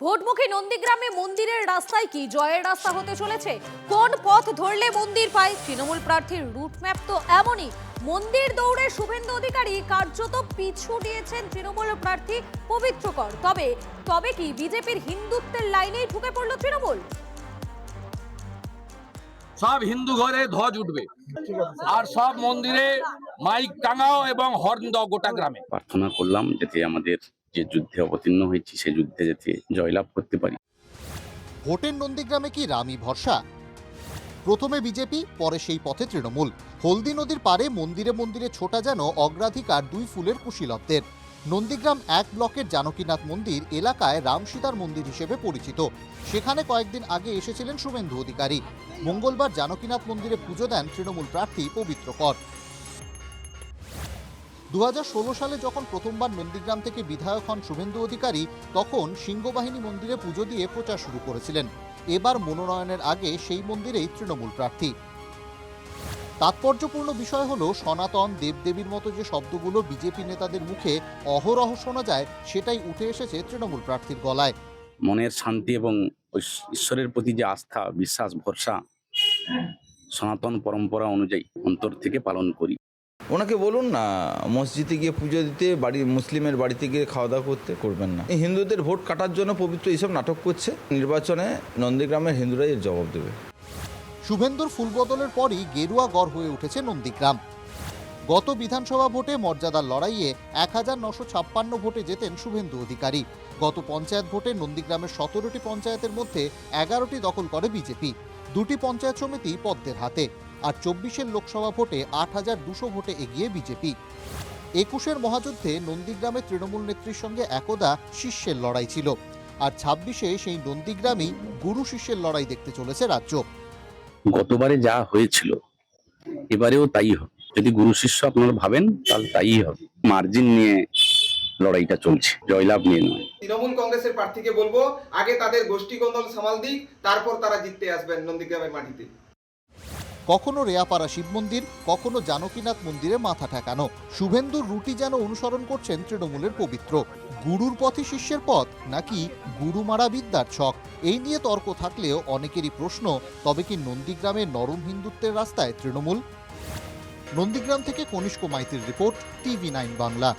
ভোটমুখী নন্দীগ্রামে মন্দিরের রাস্তায় কি জয়ের রাস্তা হতে চলেছে? কোন পথ ধরলে মন্দির পায়? তৃণমূল প্রার্থীর রুটম্যাপ তো এমনই। মন্দির দৌড়ে শুভেন্দু অধিকারী কার্যত পিছু নিয়েছেন তৃণমূল প্রার্থী পবিত্র কর। তবে কি বিজেপির হিন্দুত্বের লাইনেই ঢুকে পড়ল তৃণমূল? সব হিন্দু ঘরে ধ্বজ উঠবে আর সব মন্দিরে মাইক টাঙাও এবং হর্ন দাও গোটা গ্রামে। প্রার্থনা করলাম যাতে আমাদের যে যুদ্ধে অবতীর্ণ হয়েছি সেই যুদ্ধে যাতে জয়লাভ করতে পারি। ভোটের নন্দীগ্রামে কি রামই ভরসা? প্রথমে বিজেপি, পরে সেই পথে তৃণমূল। হলদি নদীর পারে মন্দিরে মন্দিরে ছোটা যেন অগ্রাধিকার দুই ফুলের কুশীলবদের। নন্দীগ্রাম 1 ব্লকের জানকীনাথ মন্দির এলাকায় রাম সীতার মন্দির হিসেবে পরিচিত। সেখানে কয়েকদিন আগে এসেছিলেন শুভেন্দু অধিকারী। মঙ্গলবার জানকীনাথ মন্দিরে পুজো দেন তৃণমূল প্রার্থী পবিত্র কর। 2016 সালে যখন প্রথমবার নন্দীগ্রাম থেকে বিধায়ক হন শুভেন্দু অধিকারী, তখন সিংহবাহিনী মন্দিরে পুজো দিয়ে প্রচার শুরু করেছিলেন। এবার মনোনয়নের আগে সেই মন্দিরেই তৃণমূল প্রার্থী। তাৎপর্যপূর্ণ বিষয় হলো সনাতন দেবদেবীর মতো যে শব্দগুলো বিজেপি নেতাদের মুখে অহরহ শোনা যায়, সেটাই উঠে এসেছে তৃণমূল প্রার্থীর গলায়। মনের শান্তি এবং ঈশ্বরের প্রতি যে আস্থা, বিশ্বাস, ভরসা সনাতন পরম্পরা অনুযায়ী অন্তর থেকে পালন করি। ওনাকে বলুন না মসজিদে গিয়ে পুজো দিতে, মুসলিমের বাড়িতে গিয়ে খাওয়া দাওয়া করবেন না। হিন্দুদের ভোট কাটার জন্য পবিত্র এইসব নাটক করছে। নির্বাচনে নন্দীগ্রামের হিন্দুরাই এর জবাব দেবে। শুভেন্দুর ফুলবদলের পরই গেরুয়া গড় হয়ে উঠেছে নন্দীগ্রাম। গত বিধানসভা ভোটে মর্যাদার লড়াইয়ে 1956 ভোটে জেতেন শুভেন্দু অধিকারী। গত পঞ্চায়েত ভোটে নন্দীগ্রামের 17টি পঞ্চায়েতের মধ্যে 11টি দখল করে বিজেপি। 2টি পঞ্চায়েত সমিতি পদ্মের হাতে। আর 24 লোকসভা ভোটে 8200 ভোটে এগিয়ে বিজেপি। 21 মহাযুদ্ধে নন্দীগ্রামে তৃণমূল নেত্রীর সঙ্গে একদা শিষ্যের লড়াই ছিল। আর 26 সেই নন্দীগ্রামেই গুরু শিষ্যের লড়াই দেখতে চলেছে রাজ্য। গতবারে যা হয়েছিল এবারেও তাই হবে। যদি গুরু শিষ্য আপনারা ভাবেন তাহলে তাই হবে। মার্জিন নিয়ে লড়াইটা চলছে, জয়লাভ নিয়ে নয়। তৃণমূল কংগ্রেসের প্রার্থীকে বলবো আগে তাদের গোষ্ঠী কোন্দল সামাল দিক, তারপর তারা জিততে আসবেন নন্দীগ্রামের মাটিতে। কখনো রেয়াপাড়া শিব মন্দির, কখনো জানকীনাথ মন্দিরে মাথা ঠেকানো। শুভেন্দুর রুটি যেন অনুসরণ করছেন তৃণমূলের পবিত্র। গুরুর পথই শিষ্যের পথ, নাকি গুরু মারা বিদ্যার ছক? এই নিয়ে তর্ক থাকলেও অনেকেরই প্রশ্ন, তবে কি নন্দীগ্রামে নরম হিন্দুত্বের রাস্তায় তৃণমূল? নন্দীগ্রাম থেকে কনিষ্ক মাইতির রিপোর্ট, TV9 বাংলা।